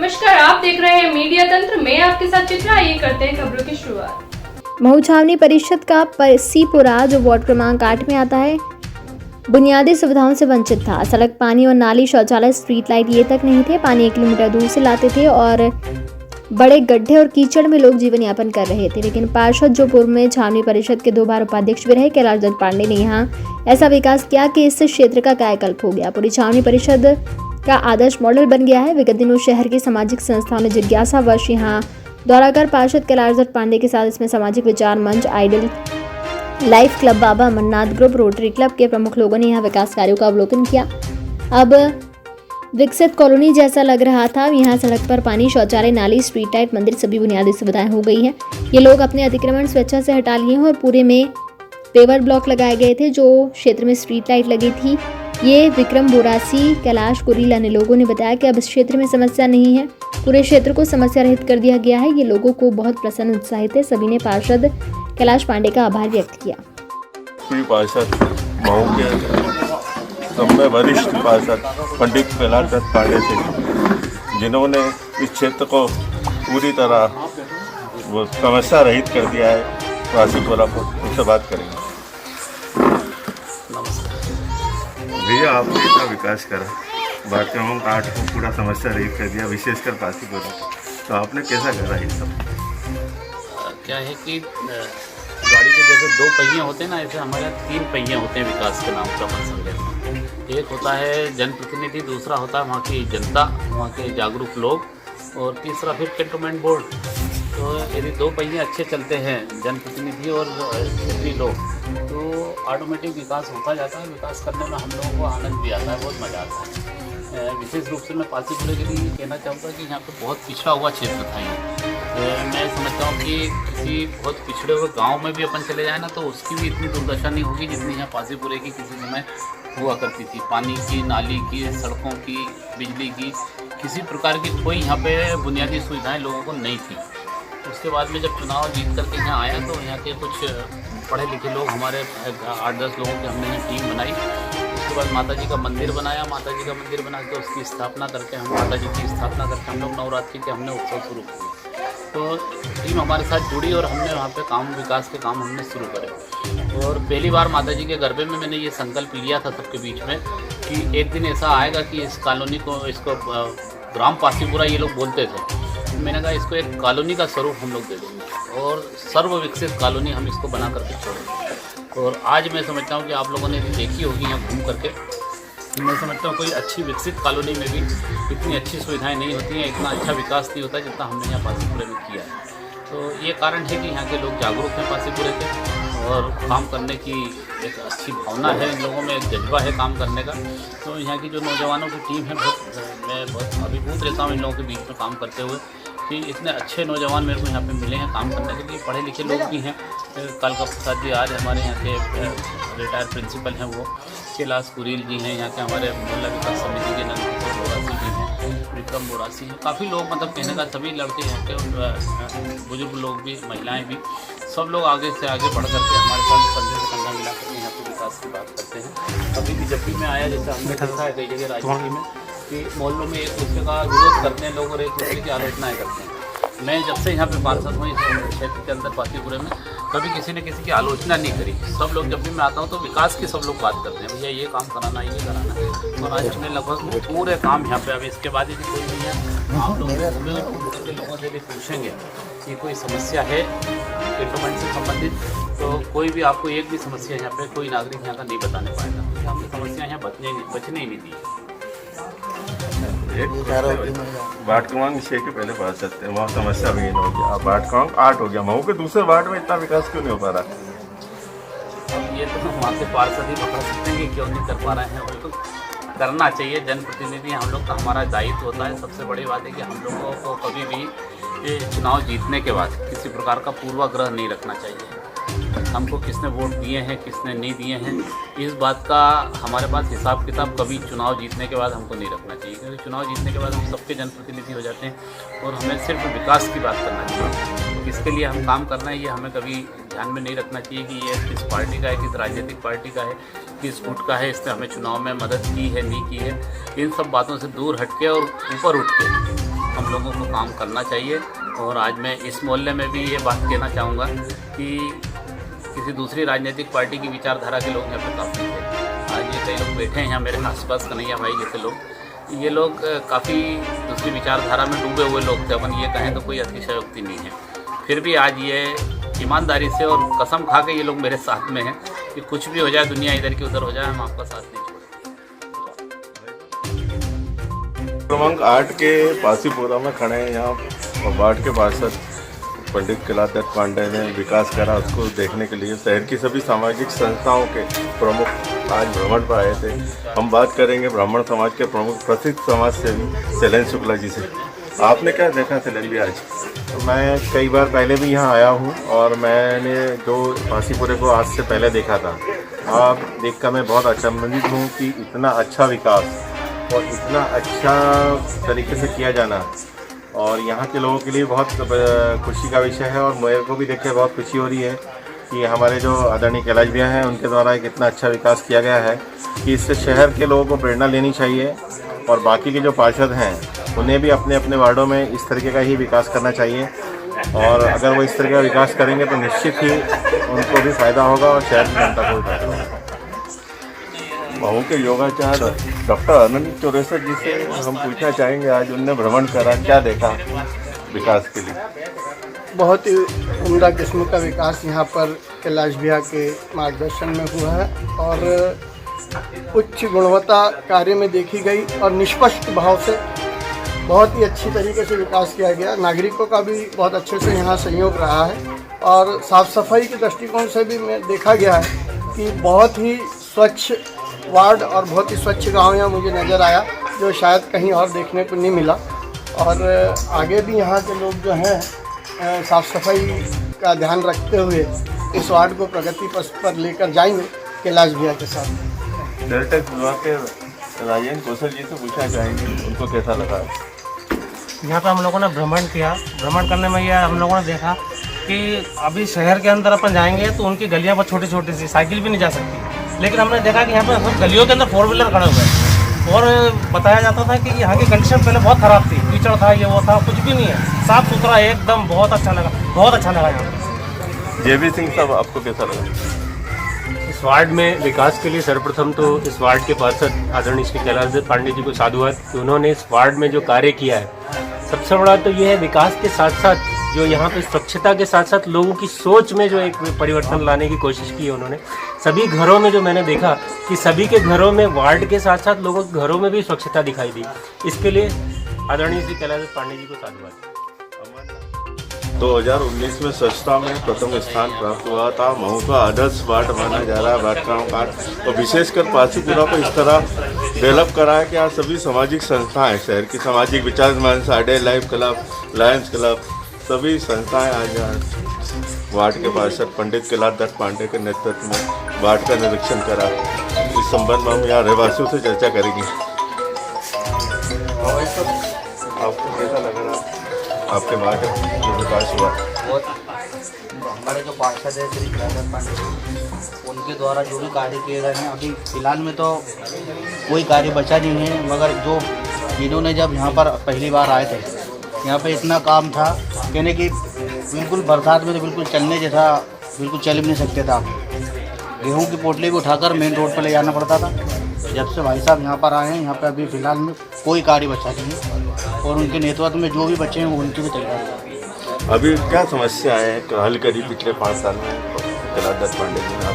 नमस्कार, आप देख रहे हैं मीडिया तंत्र में आपके साथ चित्रा। आइए करते हैं खबरों की शुरुआत। महू छावनी परिषद का परसीपुरा जो वार्ड क्रमांक 8 में आता है, बुनियादी सुविधाओं से वंचित था। सड़क, पानी और नाली, शौचालय, स्ट्रीट लाइट ये तक नहीं थे। पानी 1 किलोमीटर दूर से लाते थे और बड़े गड्ढे और कीचड़ में लोग जीवन यापन कर रहे थे। लेकिन पार्षद जो पूर्व में छावनी परिषद के 2 बार उपाध्यक्ष भी रहे, कैलाश दत्त पांडे ने यहाँ ऐसा विकास किया कि इस क्षेत्र का कायाकल्प हो गया। पूरी छावनी परिषद का आदर्श मॉडल बन गया है। विगत दिनों शहर की सामाजिक संस्थाओं ने जिज्ञासावश यहाँ दौरा कर पार्षद कैलाश दत्त पांडे के साथ इसमें सामाजिक विचार मंच, आइडल लाइफ क्लब, बाबा अमरनाथ ग्रुप, रोटरी क्लब के प्रमुख लोगों ने यहाँ विकास कार्यों का अवलोकन किया। अब विकसित कॉलोनी जैसा लग रहा था। यहाँ सड़क पर पानी, शौचालय, नाली, स्ट्रीट लाइट, मंदिर, सभी बुनियादी सुविधाएं हो गई हैं। ये लोग अपने अतिक्रमण स्वेच्छा से हटा लिए हैं और पूरे में पेवर ब्लॉक लगाए गए थे। जो क्षेत्र में स्ट्रीट लाइट लगी थी, ये विक्रम बोरासी, कैलाश कुरील अन्य लोगों ने बताया कि अब इस क्षेत्र में समस्या नहीं है। पूरे क्षेत्र को समस्या रहित कर दिया गया है। ये लोगों को बहुत प्रसन्न, उत्साहित है। सभी ने पार्षद कैलाश पांडे का आभार व्यक्त किया। पार्षद महू के सबसे वरिष्ठ पार्षद पंडित कैलाश दत्त पांडे थे, जिन्होंने इस क्षेत्र को पूरी तरह वो समस्या रहित कर दिया है। पासीपुरा को उनसे बात करेंगे। भैया, आपने इतना विकास करा, वार्ड क्रमांक 8 को पूरा समस्या रहित कर दिया, विशेषकर पासीपुरा को, तो आपने कैसा करा ये सब? क्या है कि गाड़ी के जैसे 2 पहिए होते हैं ना, ऐसे हमारे यहाँ 3 पहिए होते हैं विकास के नाम का अपन समझे। एक होता है जनप्रतिनिधि, दूसरा होता है वहाँ की जनता, वहाँ के जागरूक लोग, और तीसरा फिर कैंटोनमेंट बोर्ड। तो यदि 2 पहिए अच्छे चलते हैं, जनप्रतिनिधि और क्षेत्रीय लोग, तो ऑटोमेटिक विकास होता जाता है। विकास करने में हम लोगों को आनंद भी आता है, बहुत मज़ा आता है। विशेष रूप से मैं पासीपुरे के लिए कहना चाहूँगा कि यहाँ पे बहुत पिछड़ा हुआ क्षेत्र था। मैं समझता हूँ कि किसी बहुत पिछड़े हुए गांव में भी अपन चले जाए ना, तो उसकी भी इतनी दुर्दशा नहीं होगी जितनी यहाँ पासीपुरे की किसी समय हुआ करती थी। पानी की, नाली की, सड़कों की, बिजली की, किसी प्रकार की कोई यहाँ पे बुनियादी सुविधाएं लोगों को नहीं थी। उसके बाद में जब चुनाव जीत करके यहाँ आया, तो यहाँ के कुछ पढ़े लिखे लोग, हमारे 8-10 लोगों की हमने यहाँ टीम बनाई। उसके बाद माता जी का मंदिर बनाया। माता जी का मंदिर बना के उसकी स्थापना करके, हम माता जी की स्थापना करके हम लोग नवरात्रि के हमने उत्सव शुरू किए। तो टीम हमारे साथ जुड़ी और हमने वहाँ पे काम, विकास के काम हमने शुरू करे। और पहली बार माता जी के गरबे में मैंने ये संकल्प लिया था सबके बीच में कि एक दिन ऐसा आएगा कि इस कॉलोनी को, इसको ग्राम पासीपुरा ये लोग बोलते थे, मैंने कहा इसको एक कॉलोनी का स्वरूप हम लोग दे देंगे और सर्व विकसित कॉलोनी हम इसको बना करके छोड़ेंगे। और आज मैं समझता हूँ कि आप लोगों ने देखी होगी यहाँ घूम करके, मैं समझता हूँ कोई अच्छी विकसित कॉलोनी में भी इतनी अच्छी सुविधाएं नहीं होती हैं, इतना अच्छा विकास नहीं होता जितना हमने यहाँ पासीपुरे में किया है। तो ये कारण है कि यहाँ के लोग जागरूक हैं पासीपुरे के, और काम करने की एक अच्छी भावना है इन लोगों में, एक जज्बा है काम करने का। तो यहाँ की जो नौजवानों की टीम है, मैं बहुत अभिभूत रहता हूँ इन लोगों के बीच में काम करते हुए कि इतने अच्छे नौजवान मेरे को यहाँ पे मिले हैं काम करने के लिए। पढ़े लिखे लोग भी हैं। कालका प्रसाद जी आज हमारे यहाँ के रिटायर्ड प्रिंसिपल हैं, वो कैलाश कुरील जी हैं, यहाँ के हमारे मोहल्ला विकास समिति के नंदकिशोर बोरासी जी हैं, विक्रम बोरासी हैं। काफ़ी लोग, मतलब कहने का सभी लड़के यहाँ के, बुजुर्ग लोग भी, महिलाएं भी, सब लोग आगे से आगे बढ़ करके हमारे साथ कंधे से कंधा मिला करके यहाँ पे विकास की बात करते हैं। कभी भी जब भी मैं आया, जैसे हमने देखा है कई जगह राजनीति में कि मोहल्लों में एक दूसरे का विरोध करते हैं लोग और एक दूसरे की आलोचनाएँ करते हैं। मैं जब से यहाँ पे पार्षद हूँ इस क्षेत्र के अंदर पासीपुरे में, कभी किसी ने किसी की आलोचना नहीं करी। सब लोग, जब भी मैं आता हूँ तो विकास की सब लोग बात करते हैं, भैया ये काम कराना, ये कराना है। और आज हमने लगभग पूरे काम यहाँ पे, अभी इसके बाद यदि कोई भी है, आप लोग लोगों से भी पूछेंगे कि कोई समस्या है कैंटोनमेंट से संबंधित, तो कोई भी आपको एक भी समस्या यहाँ पे कोई नागरिक यहाँ का नहीं बताने पाएगा, क्योंकि हमने समस्या यहाँ बचने ही नहीं दी। वार्ड क्रमांक 6 के पहले पार्षद थे, वहाँ समस्या भी हो गया, अब वार्ड क्रमांक 8 हो गया। महू के दूसरे वार्ड में इतना विकास क्यों नहीं हो पा रहा? अब ये तो वहाँ के पार्षद ही बता सकते हैं कि क्यों नहीं कर पा रहे हैं। वो तो करना चाहिए, जनप्रतिनिधि हम लोग का हमारा दायित्व होता है। सबसे बड़ी बात है कि हम लोगों को कभी भी ये चुनाव जीतने के बाद किसी प्रकार का पूर्वाग्रह नहीं रखना चाहिए। हमको किसने वोट दिए हैं, किसने नहीं दिए हैं, इस बात का हमारे पास हिसाब किताब कभी चुनाव जीतने के बाद हमको नहीं रखना चाहिए, क्योंकि चुनाव जीतने के बाद हम सबके जनप्रतिनिधि हो जाते हैं और हमें सिर्फ विकास की बात करना चाहिए। किसके लिए हम काम करना है ये हमें कभी ध्यान में नहीं रखना चाहिए कि ये किस पार्टी का है, किस राजनीतिक पार्टी का है, किस गुट का है, इसने हमें चुनाव में मदद की है, नहीं की है। इन सब बातों से दूर हटके और ऊपर उठ के हम लोगों को काम करना चाहिए। और आज मैं इस मोहल्ले में भी ये बात कहना चाहूँगा कि किसी दूसरी राजनीतिक पार्टी की विचारधारा के लोग यहाँ पर काफ़ी थे। आज ये कई लोग बैठे हैं यहाँ मेरे आसपास, कन्हैया भाई जैसे लोग, ये लोग काफ़ी दूसरी विचारधारा में डूबे हुए लोग थे। अपन ये कहें तो कोई अतिशयोक्ति नहीं है। फिर भी आज ये ईमानदारी से और कसम खा के ये लोग मेरे साथ में हैं कि कुछ भी हो जाए, दुनिया इधर की उधर हो जाए, हम आपका साथ नहीं छोड़ेंगे। क्रमांक 8 के पासीपुरा में खड़े हैं। यहाँ वार्ड के पार्षद पंडित कलादत्त पांडे ने विकास करा, उसको देखने के लिए शहर की सभी सामाजिक संस्थाओं के प्रमुख आज भ्रमण पर आए थे। हम बात करेंगे ब्राह्मण समाज के प्रमुख प्रसिद्ध समाज सेवी शैलेन शुक्ला जी से। आपने क्या देखा शैलेन जी आज? मैं कई बार पहले भी यहाँ आया हूँ और मैंने जो पासीपुरे को आज से पहले देखा था, अब देखकर मैं बहुत अचंभित हूँ कि इतना अच्छा विकास और इतना अच्छा तरीके से किया जाना और यहाँ के लोगों के लिए बहुत खुशी का विषय है। और मेरे को भी देख के बहुत खुशी हो रही है कि हमारे जो आदरणीय कैलाश भैया हैं उनके द्वारा एक इतना अच्छा विकास किया गया है कि इससे शहर के लोगों को प्रेरणा लेनी चाहिए और बाकी के जो पार्षद हैं उन्हें भी अपने अपने वार्डों में इस तरीके का ही विकास करना चाहिए। और अगर वो इस तरह का विकास करेंगे तो निश्चित ही उनको भी फ़ायदा होगा और शहर की जनता को भी फायदा होगा। महू के योगाचार्य डॉक्टर अनंत चौरेसर जी से हम पूछना चाहेंगे, आज उनने भ्रमण करा, क्या देखा विकास के लिए? बहुत ही उम्दा किस्म का विकास यहाँ पर कैलाश भैया के मार्गदर्शन में हुआ है और उच्च गुणवत्ता कार्य में देखी गई और निष्पक्ष भाव से बहुत ही अच्छी तरीके से विकास किया गया। नागरिकों का भी बहुत अच्छे से यहाँ सहयोग रहा है और साफ़ सफाई के दृष्टिकोण से भी मैं देखा गया है कि बहुत ही स्वच्छ वार्ड और बहुत ही स्वच्छ गांव यहाँ मुझे नज़र आया, जो शायद कहीं और देखने को नहीं मिला। और आगे भी यहाँ के लोग जो हैं साफ़ सफाई का ध्यान रखते हुए इस वार्ड को प्रगति पथ पर लेकर जाएंगे कैलाश भैया के साथ। टैक्स विभाग के राजेंद्र कौशल जी से पूछना चाहेंगे, उनको कैसा लगा? यहाँ पे हम लोगों ने भ्रमण किया। भ्रमण करने में यह हम लोगों ने देखा कि अभी शहर के अंदर अपन जाएंगे तो उनकी गलियाँ बहुत छोटी छोटी सी, साइकिल भी नहीं जा सकती, लेकिन हमने देखा कि यहाँ पे सब गलियों के अंदर 4 व्हीलर खड़े हुए हैं। और बताया जाता था कि यहाँ की कंडीशन पहले बहुत ख़राब थी, कीचड़ था, ये वो था, कुछ भी नहीं है, साफ़ सुथरा एकदम, बहुत अच्छा लगा, बहुत अच्छा लगा यहाँ पर। JB सिंह साहब, आपको कैसा लगा? इस वार्ड में विकास के लिए सर्वप्रथम तो इस वार्ड के पार्षद आदरणीय श्री कैलाशदत्त पांडे जी को साधुवाद कि उन्होंने इस वार्ड में जो कार्य किया है। सबसे बड़ा तो ये है विकास के साथ साथ जो यहाँ पे स्वच्छता के साथ साथ लोगों की सोच में जो एक परिवर्तन लाने की कोशिश की है उन्होंने। सभी घरों में जो मैंने देखा कि सभी के घरों में वार्ड के साथ साथ लोगों के घरों में भी स्वच्छता दिखाई दी। इसके लिए आदरणीय श्री कैलाशदत्त पांडे जी को साधुवाद। 2019 में स्वच्छता में प्रथम स्थान प्राप्त हुआ था। महू का आदर्श वार्ड माना जा रहा है वार्ड क्रमांक 8 और विशेषकर पासीपुरा को इस तरह डेवलप करा है कि आज सभी सामाजिक संस्थाएं, शहर की सामाजिक विचार मंच, ideal life club, Lions club, सभी संस्थाएं आज वार्ड के पार्षद पंडित कलादत्त पांडे के नेतृत्व में वार्ड का निरीक्षण करा। इस संबंध में हम यहाँ रहवासियों से चर्चा करेंगे। आपको कैसा लग रहा है आपके वार्ड जो विकास हुआ? हमारे जो पार्षद है श्री कलादत्त पांडे, उनके द्वारा जो भी कार्य किए गए हैं, अभी फिलहाल में तो कोई कार्य बचा नहीं है, मगर जो इन्होंने जब यहाँ पर पहली बार आए थे, यहाँ पे इतना काम था कहने कि बिल्कुल बरसात में तो बिल्कुल चलने जैसा, बिल्कुल चल भी नहीं सकते था। गेहूँ की पोटली को उठाकर मेन रोड पर ले जाना पड़ता था। जब से भाई साहब यहाँ पर आए हैं, यहाँ पे अभी फ़िलहाल में कोई कार्य बचा नहीं है और उनके नेतृत्व में जो भी बच्चे हैं वो उनकी भी तैयारी है। अभी क्या समस्या है हल करी पिछले 5 साल में कलादत्त पांडे जी ने?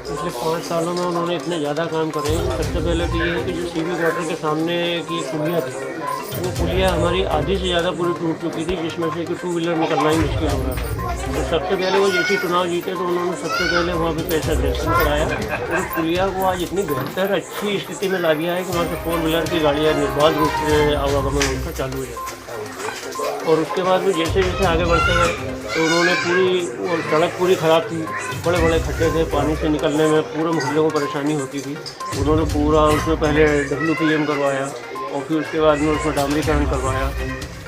पिछले 5 सालों में उन्होंने इतने ज़्यादा काम करे। सबसे पहले तो ये है कि जो सीवी क्वार्टर के सामने की पुलिया थी, वो पुलिया हमारी आधी से ज़्यादा पूरी टूट चुकी थी, जिसमें से कि 2 व्हीलर निकलना ही मुश्किल हो रहा था। तो सबसे पहले वो जैसे चुनाव जीते तो उन्होंने सबसे पहले वहाँ पे पैसा दर्शन कराया और पुलिया को आज इतनी बेहतर अच्छी स्थिति में ला दिया है कि वहाँ से 4 व्हीलर की गाड़ियाँ निर्बाध रूप से आवागमन उनका चालू हो जाता है। और उसके बाद में जैसे जैसे आगे बढ़ते हैं तो उन्होंने पूरी सड़क पूरी ख़राब थी, बड़े बड़े खड्डे थे, पानी से निकलने में पूरे मोहल्ले को परेशानी होती थी। उन्होंने पूरा उसमें पहले WPM करवाया और फिर उसके बाद में उसमें डामरीकरण करवाया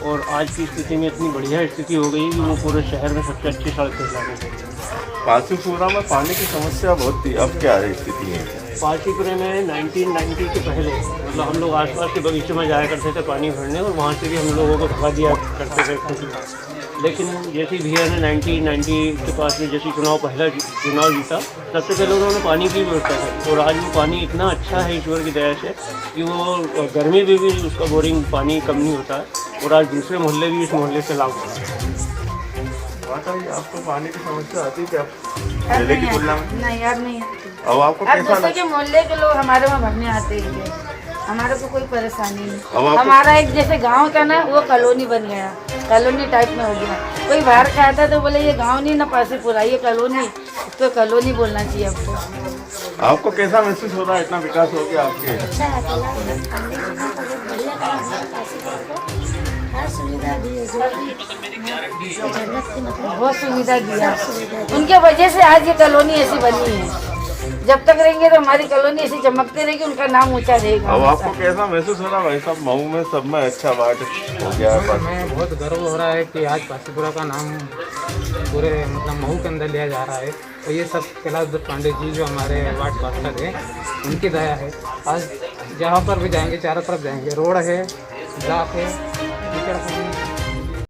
और आज की स्थिति में इतनी बढ़िया स्थिति हो गई कि वो पूरे शहर में सबसे अच्छी सड़क बनाने। पासीपुरा में पानी की समस्या बहुत थी, अब क्या है स्थिति है? पासीपुरे में 1990 के पहले मतलब हम लोग आसपास के बगीचों में जाया करते थे पानी भरने, और वहाँ से भी हम लोगों को भगा दिया करते थे। लेकिन जैसे भैया ने 1990 के पास में जैसे चुनाव जीता, सबसे पहले उन्होंने पानी की व्यवस्था की, और आज वो पानी इतना अच्छा है ईश्वर की दया से कि वो गर्मी में भी उसका बोरिंग पानी कम नहीं होता है, और आज दूसरे मोहल्ले भी इस मोहल्ले से लाभ होता है। आपको पानी की समस्या आती है क्या पहले की तुलना में? नहीं यार नहीं आती। अब आपको अब कैसा दूसरे के मोहल्ले के लोग हमारे वहाँ भरने आते हैं, हमारे को कोई परेशानी नहीं। आपको- हमारा एक जैसे गांव था ना, वो कॉलोनी बन गया, कॉलोनी टाइप में हो गया। कोई बाहर का आता तो बोले ये गांव नहीं ना पासीपुरा, ये कॉलोनी, इसको कॉलोनी बोलना चाहिए आपको। आपको कैसा महसूस हो रहा है इतना विकास हो गया आपके? बहुत सुविधा दिया, उनके वजह से आज ये कॉलोनी ऐसी बनी है। जब तक रहेंगे तो हमारी कॉलोनी ऐसी चमकती रहेगी, उनका नाम ऊंचा रहेगा। अब आपको कैसा महसूस हो रहा है भाई साहब, मऊ में सब में अच्छा वार्ड हो गया है? हमें बहुत गर्व हो रहा है कि आज पासीपुरा का नाम पूरे मतलब मऊ के अंदर लिया जा रहा है, और ये सब कैलाश दत्त पांडे जी जो हमारे वार्ड पार्षद हैं, उनकी दया है। आज जहाँ पर भी जाएंगे चारों तरफ जाएंगे, रोड है, ब्लॉक है, कीचड़ है,